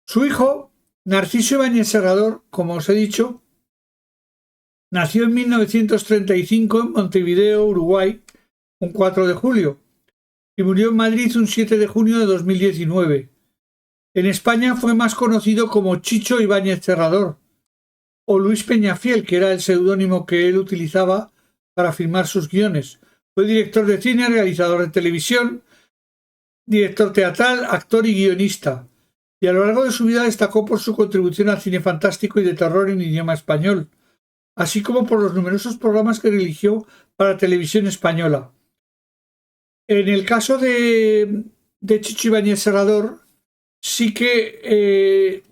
Su hijo, Narciso Ibáñez Serrador, como os he dicho, nació en 1935 en Montevideo, Uruguay, un 4 de julio, y murió en Madrid un 7 de junio de 2019. En España fue más conocido como Chicho Ibáñez Serrador o Luis Peñafiel, que era el seudónimo que él utilizaba para firmar sus guiones. Fue director de cine, realizador de televisión, director teatral, actor y guionista, y a lo largo de su vida destacó por su contribución al cine fantástico y de terror en idioma español, así como por los numerosos programas que dirigió para televisión española. En el caso de Chicho Ibáñez Serrador, sí que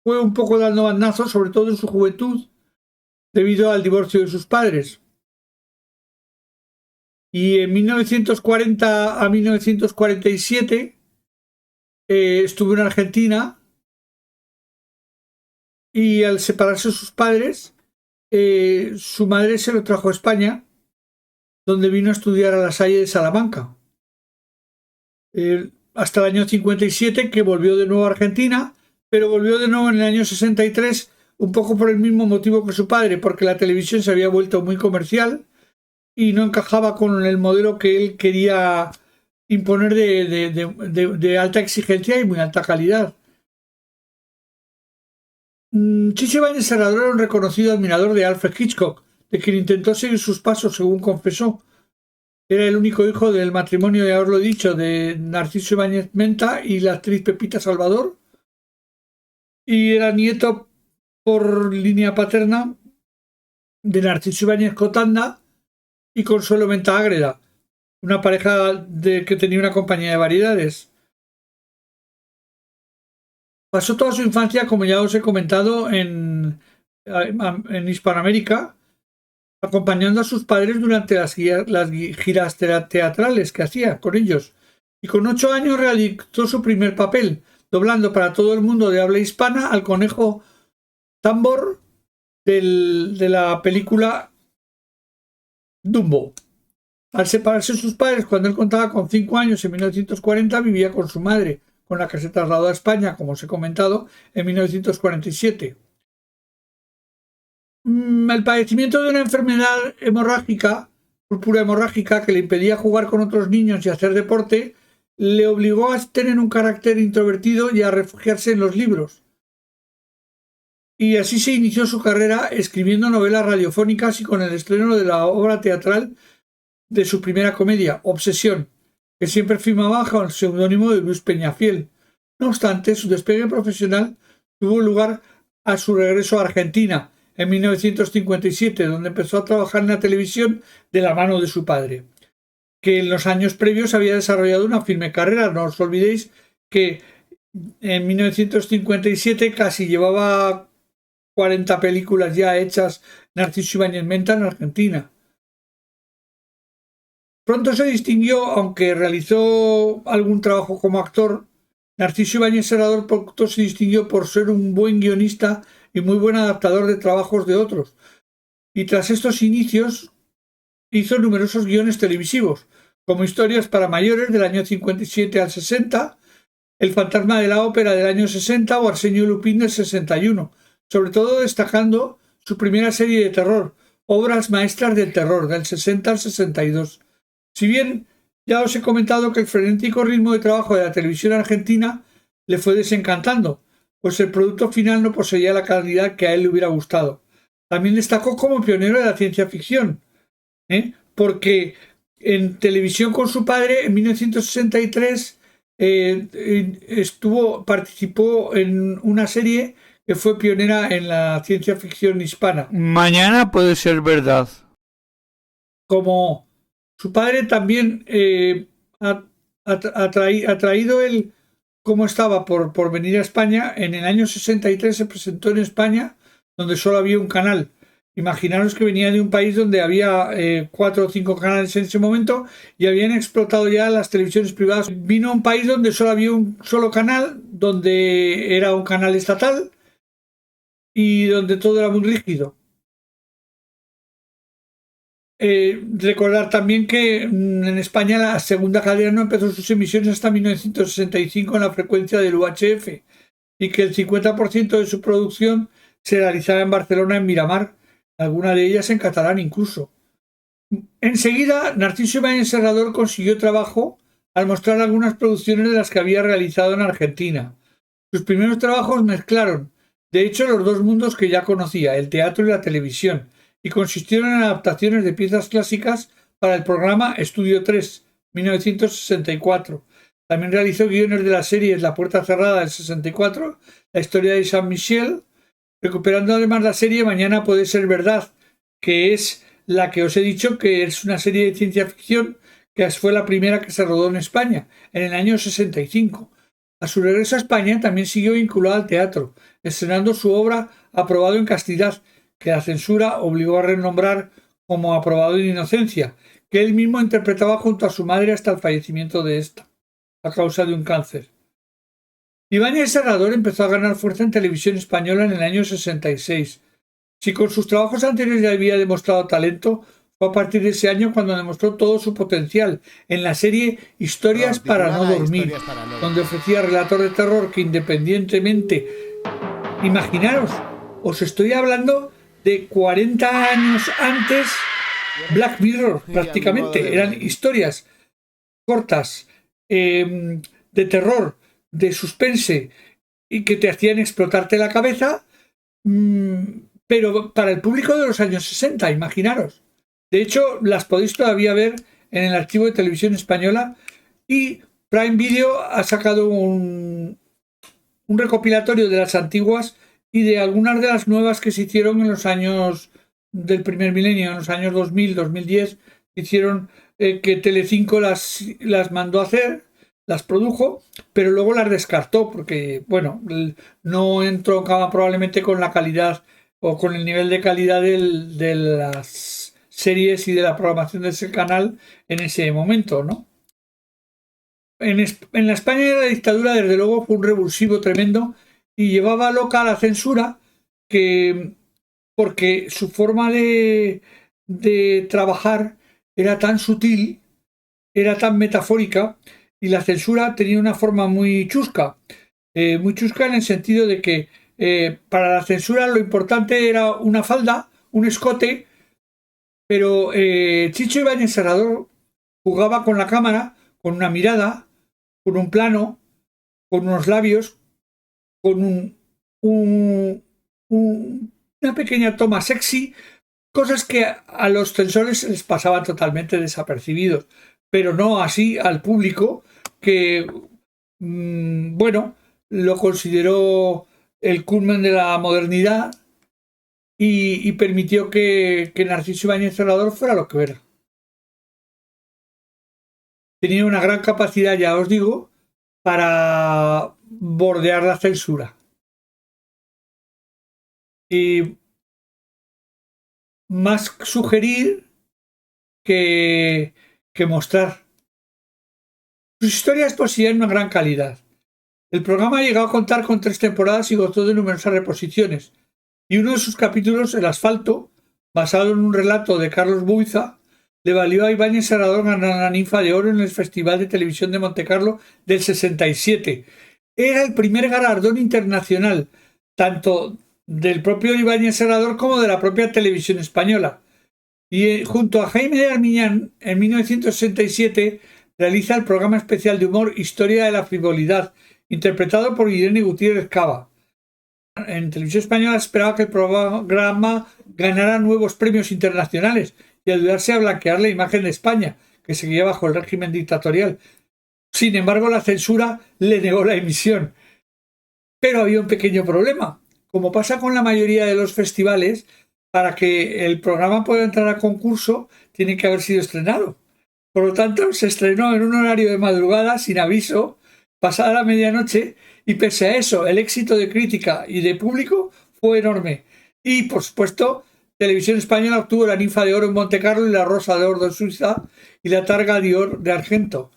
fue un poco dando bandazos, sobre todo en su juventud, debido al divorcio de sus padres. Y en 1940 a 1947 estuvo en Argentina, y al separarse sus padres, su madre se lo trajo a España, donde vino a estudiar a La Salle de Salamanca. Hasta el año 57, que volvió de nuevo a Argentina, pero volvió de nuevo en el año 63, un poco por el mismo motivo que su padre, porque la televisión se había vuelto muy comercial y no encajaba con el modelo que él quería imponer de alta exigencia y muy alta calidad. Chicho Ibáñez Serrador era un reconocido admirador de Alfred Hitchcock, de quien intentó seguir sus pasos, según confesó. Era el único hijo del matrimonio, ya os lo he dicho, de Narciso Ibáñez Menta y la actriz Pepita Salvador, y era nieto por línea paterna de Narciso Ibáñez Cotanda y Consuelo Menta Ágreda, una pareja que tenía una compañía de variedades. Pasó toda su infancia, como ya os he comentado, en Hispanoamérica, acompañando a sus padres durante las giras teatrales que hacía con ellos. Y con 8 años realizó su primer papel, doblando para todo el mundo de habla hispana al conejo Tambor de la película Dumbo. Al separarse de sus padres cuando él contaba con 5 años en 1940, vivía con su madre, con la que se trasladó a España, como os he comentado, en 1947. El padecimiento de una enfermedad hemorrágica, púrpura hemorrágica, que le impedía jugar con otros niños y hacer deporte, le obligó a tener un carácter introvertido y a refugiarse en los libros. Y así se inició su carrera escribiendo novelas radiofónicas y con el estreno de la obra teatral de su primera comedia, Obsesión, que siempre firmaba bajo el seudónimo de Luis Peñafiel. No obstante, su despegue profesional tuvo lugar a su regreso a Argentina en 1957, donde empezó a trabajar en la televisión de la mano de su padre, que en los años previos había desarrollado una firme carrera. No os olvidéis que en 1957 casi llevaba 40 películas ya hechas Narciso Ibáñez Menta en Argentina. Pronto se distinguió, aunque realizó algún trabajo como actor. Narciso Ibáñez Serrador pronto se distinguió por ser un buen guionista y muy buen adaptador de trabajos de otros. Y tras estos inicios hizo numerosos guiones televisivos, como Historias para mayores del año 57 al 60, El fantasma de la ópera del año 60 o Arsenio Lupin del 61, sobre todo destacando su primera serie de terror, Obras maestras del terror, del 60 al 62. Si bien ya os he comentado que el frenético ritmo de trabajo de la televisión argentina le fue desencantando, pues el producto final no poseía la calidad que a él le hubiera gustado. También destacó como pionero de la ciencia ficción, porque en televisión con su padre en 1963 participó en una serie que fue pionera en la ciencia ficción hispana. Mañana puede ser verdad. Como su padre también ha traído él, como estaba por venir a España, en el año 63 se presentó en España, donde solo había un canal. Imaginaros que venía de un país donde había 4 o 5 canales en ese momento y habían explotado ya las televisiones privadas. Vino a un país donde solo había un solo canal, donde era un canal estatal y donde todo era muy rígido. Recordar también que en España la segunda cadena no empezó sus emisiones hasta 1965 en la frecuencia del UHF y que el 50% de su producción se realizaba en Barcelona, en Miramar, alguna de ellas en catalán incluso. Enseguida, Narciso Ibáñez Serrador consiguió trabajo al mostrar algunas producciones de las que había realizado en Argentina. Sus primeros trabajos mezclaron, de hecho, los dos mundos que ya conocía, el teatro y la televisión, y consistieron en adaptaciones de piezas clásicas para el programa Estudio 3, 1964. También realizó guiones de las series La Puerta Cerrada del 64, La Historia de Saint-Michel, recuperando además la serie Mañana Puede Ser Verdad, que es la que os he dicho que es una serie de ciencia ficción que fue la primera que se rodó en España, en el año 65. A su regreso a España también siguió vinculado al teatro, estrenando su obra Aprobado en Castidad, que la censura obligó a renombrar como Aprobado en Inocencia, que él mismo interpretaba junto a su madre hasta el fallecimiento de ésta, a causa de un cáncer. Ibáñez Serrador empezó a ganar fuerza en televisión española en el año 66. Si con sus trabajos anteriores ya había demostrado talento, fue a partir de ese año cuando demostró todo su potencial en la serie Historias para no dormir, donde ofrecía relatos de terror que independientemente... Imaginaros, os estoy hablando de 40 años antes Black Mirror, prácticamente. Eran historias cortas, de terror, de suspense, y que te hacían explotarte la cabeza, pero para el público de los años 60, imaginaros. De hecho, las podéis todavía ver en el archivo de Televisión Española, y Prime Video ha sacado un recopilatorio de las antiguas y de algunas de las nuevas que se hicieron en los años del primer milenio, en los años 2000, 2010, hicieron que Telecinco las mandó a hacer, las produjo, pero luego las descartó porque, bueno, no entroncaba probablemente con la calidad o con el nivel de calidad de las series y de la programación de ese canal en ese momento, ¿no? En la España de la dictadura, desde luego, fue un revulsivo tremendo y llevaba loca a la censura, porque su forma de trabajar era tan sutil, era tan metafórica, y la censura tenía una forma muy chusca en el sentido de que para la censura lo importante era una falda, un escote, pero Chicho Ibáñez Serrador jugaba con la cámara, con una mirada, con un plano, con unos labios, con una pequeña toma sexy, cosas que a los censores les pasaban totalmente desapercibidos, pero no así al público que, bueno, lo consideró el culmen de la modernidad y permitió que Narciso Ibáñez Serrador fuera lo que era. Tenía una gran capacidad, ya os digo, para bordear la censura. Y más sugerir que mostrar. Sus historias poseían una gran calidad. El programa llegó a contar con 3 temporadas y gozó de numerosas reposiciones. Y uno de sus capítulos, El asfalto, basado en un relato de Carlos Buiza, le valió a Ibáñez Serrador ganar la Ninfa de Oro en el Festival de Televisión de Montecarlo del 67. Era el primer galardón internacional, tanto del propio Ibáñez Serrador como de la propia televisión española. Y junto a Jaime de Armiñán, en 1967, realiza el programa especial de humor Historia de la frivolidad, interpretado por Irene Gutiérrez Cava. En Televisión Española esperaba que el programa ganara nuevos premios internacionales y ayudarse a blanquear la imagen de España, que seguía bajo el régimen dictatorial. Sin embargo, la censura le negó la emisión. Pero había un pequeño problema. Como pasa con la mayoría de los festivales, para que el programa pueda entrar a concurso, tiene que haber sido estrenado. Por lo tanto, se estrenó en un horario de madrugada, sin aviso, pasada la medianoche, y pese a eso, el éxito de crítica y de público fue enorme. Y, por supuesto, Televisión Española obtuvo la Ninfa de Oro en Montecarlo y la Rosa de Oro de Suiza y la Targa de Oro de Argento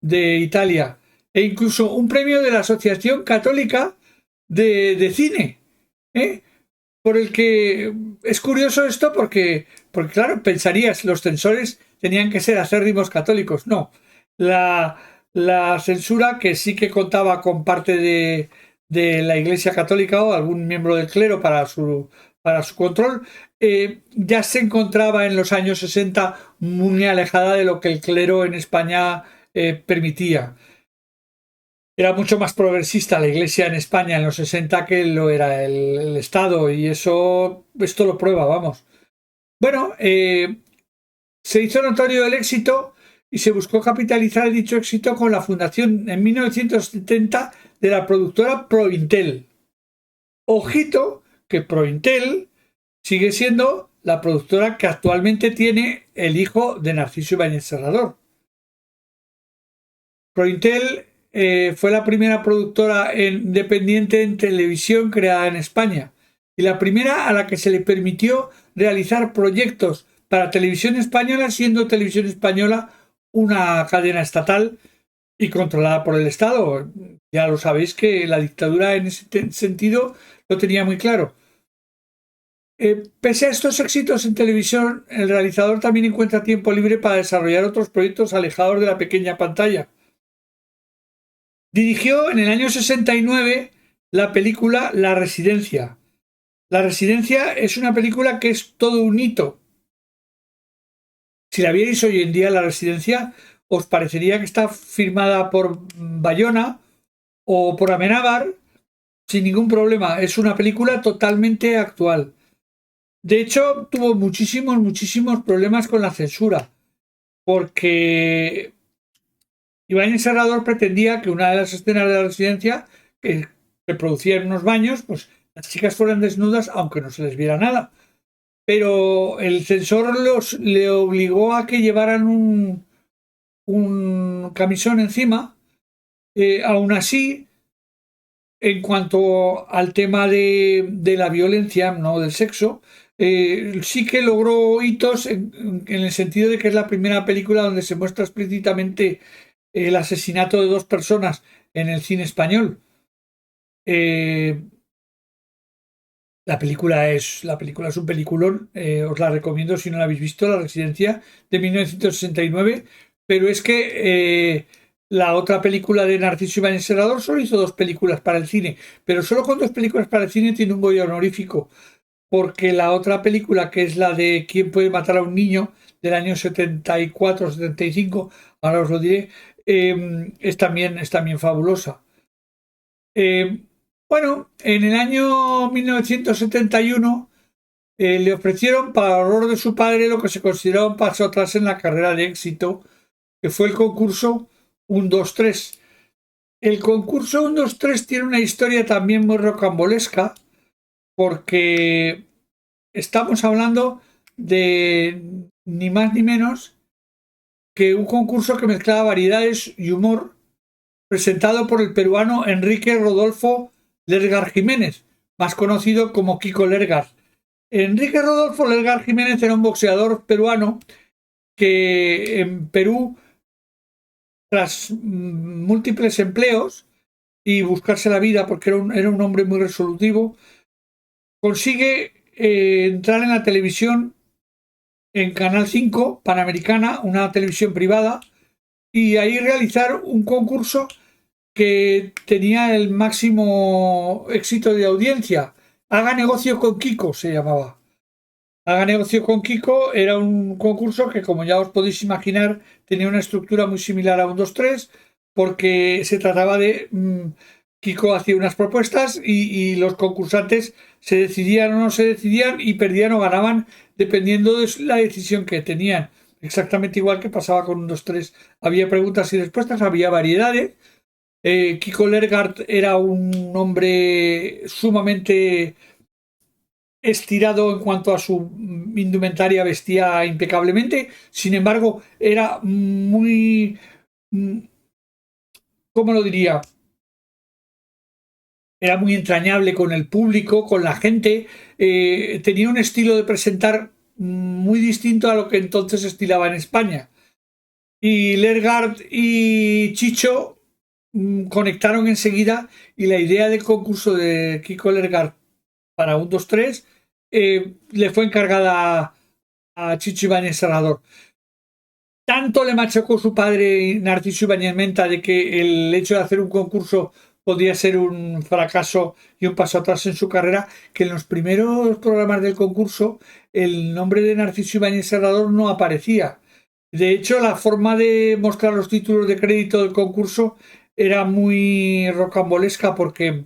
de Italia, e incluso un premio de la Asociación Católica de Cine, por el que es curioso esto porque porque claro, pensarías, los censores tenían que ser acérrimos católicos. No, la censura, que sí que contaba con parte de la Iglesia Católica o algún miembro del clero para su control, ya se encontraba en los años 60 muy alejada de lo que el clero en España permitía. Era mucho más progresista la Iglesia en España en los 60 que lo era el Estado, y esto lo prueba, vamos. Bueno, se hizo notorio el éxito y se buscó capitalizar dicho éxito con la fundación en 1970 de la productora Prointel. Ojito que Prointel sigue siendo la productora que actualmente tiene el hijo de Narciso Ibáñez Serrador. Prointel fue la primera productora independiente en televisión creada en España y la primera a la que se le permitió realizar proyectos para Televisión Española, siendo Televisión Española una cadena estatal y controlada por el Estado. Ya lo sabéis que la dictadura en ese sentido lo tenía muy claro. Pese a estos éxitos en televisión, el realizador también encuentra tiempo libre para desarrollar otros proyectos alejados de la pequeña pantalla. Dirigió en el año 69 la película La Residencia. La Residencia es una película que es todo un hito. Si la vierais hoy en día, La Residencia, os parecería que está firmada por Bayona o por Amenábar sin ningún problema. Es una película totalmente actual. De hecho, tuvo muchísimos problemas con la censura, porque Ibáñez Serrador pretendía que una de las escenas de La Residencia, que se producía en unos baños, pues las chicas fueran desnudas aunque no se les viera nada. Pero el censor le obligó a que llevaran un camisón encima. Aún así, en cuanto al tema de la violencia, no del sexo, sí que logró hitos en el sentido de que es la primera película donde se muestra explícitamente el asesinato de 2 personas en el cine español. La película es un peliculón, os la recomiendo si no la habéis visto, La Residencia, de 1969, pero es que la otra película de Narciso Ibáñez Serrador solo hizo 2 películas para el cine, pero solo con 2 películas para el cine tiene un Goya honorífico, porque la otra película, que es la de ¿Quién puede matar a un niño?, del año 74-75, ahora os lo diré, es también fabulosa. Bueno, en el año 1971 le ofrecieron, para horror de su padre, lo que se consideraba un paso atrás en la carrera de éxito, que fue el concurso 1-2-3. El concurso 1-2-3 tiene una historia también muy rocambolesca, porque estamos hablando de ni más ni menos que un concurso que mezclaba variedades y humor, presentado por el peruano Enrique Rodolfo Lergar Jiménez, más conocido como Kiko Lergar. Enrique Rodolfo Lergar Jiménez era un boxeador peruano que en Perú, tras múltiples empleos y buscarse la vida, porque era un hombre muy resolutivo, consigue entrar en la televisión en Canal 5 Panamericana, una televisión privada, y ahí realizar un concurso que tenía el máximo éxito de audiencia. Haga negocio con Kiko se llamaba. Haga negocio con Kiko era un concurso que, como ya os podéis imaginar, tenía una estructura muy similar a 1-2-3, porque se trataba de Kiko hacía unas propuestas y los concursantes se decidían o no se decidían y perdían o ganaban dependiendo de la decisión que tenían. Exactamente igual que pasaba con 1-2-3. Había preguntas y respuestas, había variedades. Kiko Lergard era un hombre sumamente estirado en cuanto a su indumentaria, vestía impecablemente. Sin embargo, era muy, ¿cómo lo diría? Era muy entrañable con el público, con la gente. Tenía un estilo de presentar muy distinto a lo que entonces estilaba en España. Y Lergard y Chicho conectaron enseguida, y la idea del concurso de Kiko Lergard para 1-2-3 le fue encargada a Chicho Ibáñez Serrador. Tanto le machacó su padre Narciso Ibáñez Menta de que el hecho de hacer un concurso podía ser un fracaso y un paso atrás en su carrera, que en los primeros programas del concurso el nombre de Narciso Ibáñez Serrador no aparecía. De hecho, la forma de mostrar los títulos de crédito del concurso era muy rocambolesca porque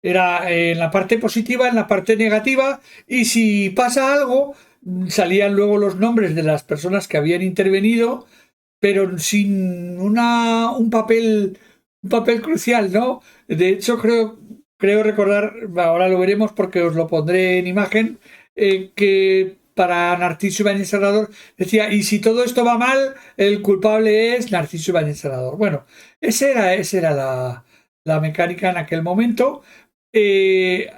era en la parte positiva, en la parte negativa, y si pasa algo, salían luego los nombres de las personas que habían intervenido, pero sin un papel crucial, ¿no? De hecho, creo recordar, ahora lo veremos porque os lo pondré en imagen, que para Narciso Ibáñez Serrador decía, y si todo esto va mal, el culpable es Narciso Ibáñez Serrador. Bueno, esa era la mecánica en aquel momento.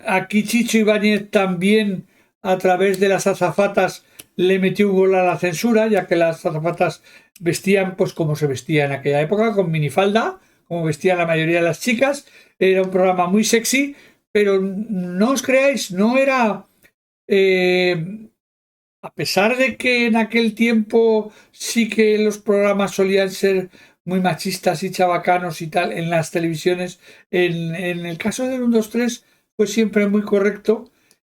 Aquí Chicho Ibáñez también, a través de las azafatas, le metió un gol a la censura, ya que las azafatas vestían pues como se vestía en aquella época, con minifalda, como vestían la mayoría de las chicas. Era un programa muy sexy, pero no os creáis, no era... a pesar de que en aquel tiempo sí que los programas solían ser muy machistas y chabacanos y tal en las televisiones, en el caso del 1, 2, 3 fue siempre muy correcto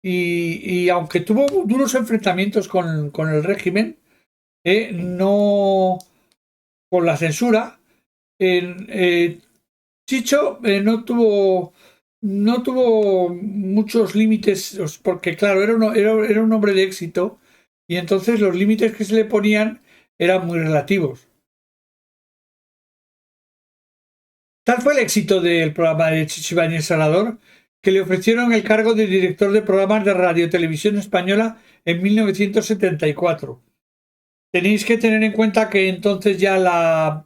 y aunque tuvo duros enfrentamientos con el régimen, no con la censura, Chicho no tuvo muchos límites, porque claro, era un hombre de éxito y entonces los límites que se le ponían eran muy relativos. Tal fue el éxito del programa de Chicho Ibáñez Serrador que le ofrecieron el cargo de director de programas de radiotelevisión española en 1974. Tenéis que tener en cuenta que entonces ya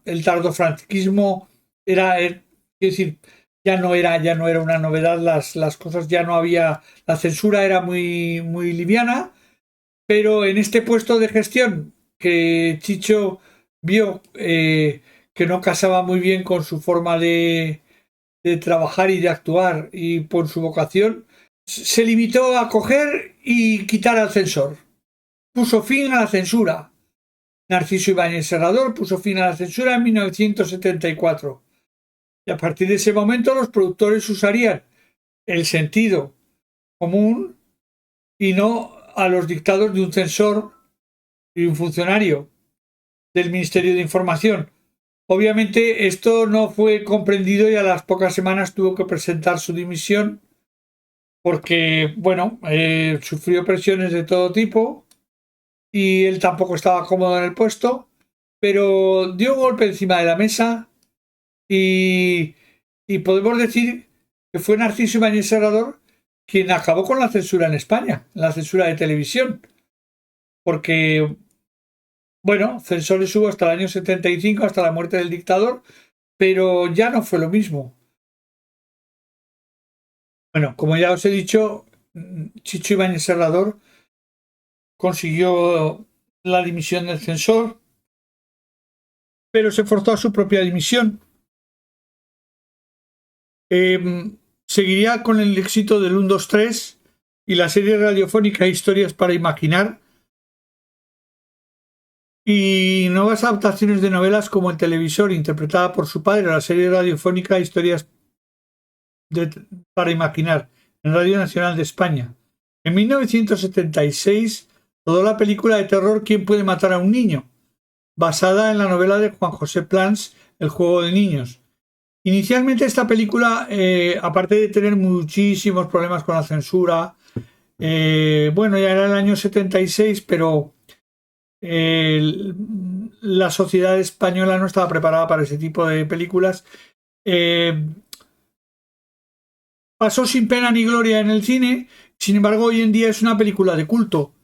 el tardofranquismo era, es decir, ya no era una novedad, las cosas ya no había, la censura era muy liviana, pero en este puesto de gestión que Chicho vio que no casaba muy bien con su forma de trabajar y de actuar y por su vocación, se limitó a coger y quitar al censor. Puso fin a la censura. Narciso Ibáñez Serrador puso fin a la censura en 1974. Y a partir de ese momento los productores usarían el sentido común y no a los dictados de un censor y un funcionario del Ministerio de Información. Obviamente esto no fue comprendido y a las pocas semanas tuvo que presentar su dimisión porque, bueno, sufrió presiones de todo tipo y él tampoco estaba cómodo en el puesto, pero dio un golpe encima de la mesa y podemos decir que fue Narciso Ibáñez Serrador quien acabó con la censura en España, la censura de televisión, porque, bueno, censores hubo hasta el año 75, hasta la muerte del dictador, pero ya no fue lo mismo. Bueno, como ya os he dicho, Chicho Ibáñez Serrador consiguió la dimisión del censor, pero se forzó a su propia dimisión. Seguiría con el éxito del 1, 2, 3 y la serie radiofónica Historias para Imaginar y nuevas adaptaciones de novelas como El televisor, interpretada por su padre, la serie radiofónica Historias para Imaginar en Radio Nacional de España. En 1976 rodó la película de terror ¿Quién puede matar a un niño?, basada en la novela de Juan José Plans, El juego de niños. Inicialmente esta película, aparte de tener muchísimos problemas con la censura, bueno, ya era el año 76, pero la sociedad española no estaba preparada para ese tipo de películas. Pasó sin pena ni gloria en el cine, sin embargo hoy en día es una película de culto.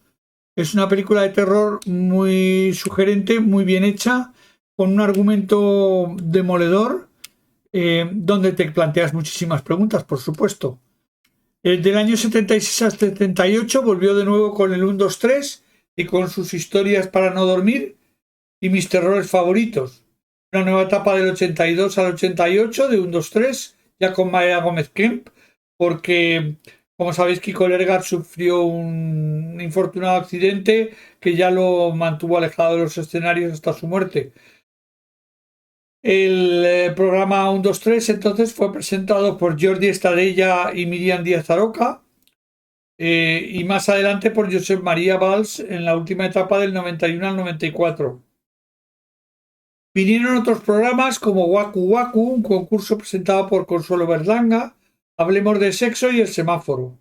Es una película de terror muy sugerente, muy bien hecha, con un argumento demoledor, donde te planteas muchísimas preguntas, por supuesto. Del año 76 al 78 volvió de nuevo con el 1, 2, 3 y con sus historias para no dormir y mis terrores favoritos. Una nueva etapa del 82 al 88 de 1, 2, 3, ya con María Gómez Kemp, porque Como sabéis, Kiko Lergar sufrió un infortunado accidente que ya lo mantuvo alejado de los escenarios hasta su muerte. El programa 1, 2, 3 entonces fue presentado por Jordi Estadella y Miriam Díaz Aroca, y más adelante por Josep María Valls en la última etapa del 91 al 94. Vinieron otros programas como Waku Waku, un concurso presentado por Consuelo Berlanga, Hablemos de Sexo y El Semáforo,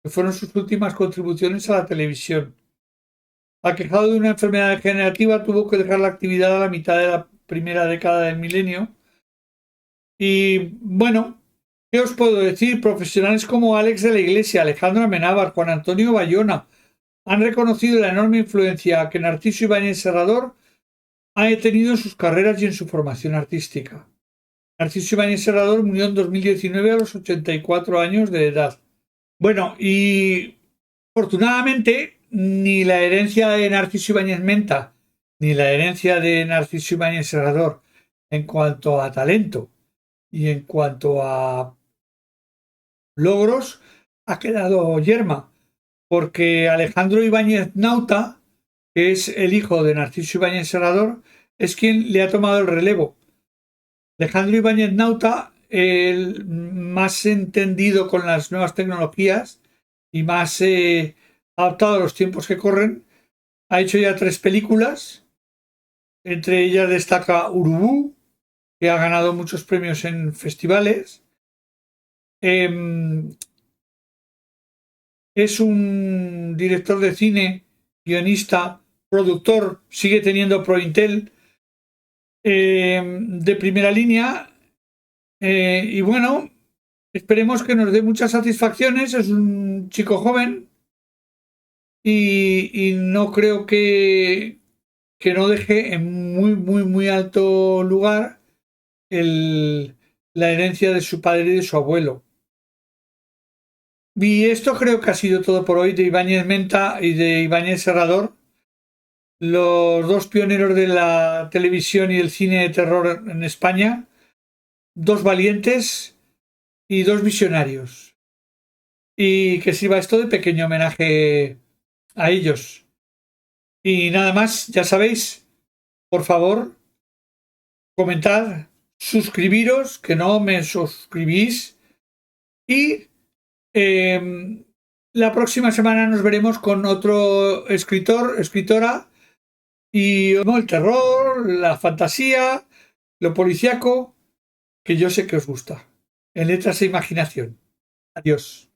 que fueron sus últimas contribuciones a la televisión. Aquejado de una enfermedad degenerativa, tuvo que dejar la actividad a la mitad de la primera década del milenio. Y bueno, ¿qué os puedo decir? Profesionales como Alex de la Iglesia, Alejandro Amenábar, Juan Antonio Bayona han reconocido la enorme influencia que Narciso Ibáñez Serrador ha tenido en sus carreras y en su formación artística. Narciso Ibáñez Serrador murió en 2019 a los 84 años de edad. Bueno, y afortunadamente ni la herencia de Narciso Ibáñez Menta ni la herencia de Narciso Ibáñez Serrador en cuanto a talento y en cuanto a logros ha quedado yerma, porque Alejandro Ibáñez Nauta, que es el hijo de Narciso Ibáñez Serrador, es quien le ha tomado el relevo. Alejandro Ibáñez Nauta, el más entendido con las nuevas tecnologías y más adaptado a los tiempos que corren, ha hecho ya 3 películas. Entre ellas destaca Urubú, que ha ganado muchos premios en festivales. Es un director de cine, guionista, productor, sigue teniendo Prointel, de primera línea. Y bueno, esperemos que nos dé muchas satisfacciones. Es un chico joven y no creo que no deje en muy alto lugar la herencia de su padre y de su abuelo. Y esto creo que ha sido todo por hoy de Ibáñez Menta y de Ibáñez Serrador, los dos pioneros de la televisión y el cine de terror en España, 2 valientes y 2 visionarios. Y que sirva esto de pequeño homenaje a ellos. Y nada más, ya sabéis, por favor, comentad, suscribiros, que no me suscribís, y la próxima semana nos veremos con otro escritor, escritora, y el terror, la fantasía, lo policíaco, que yo sé que os gusta. En letras e imaginación. Adiós.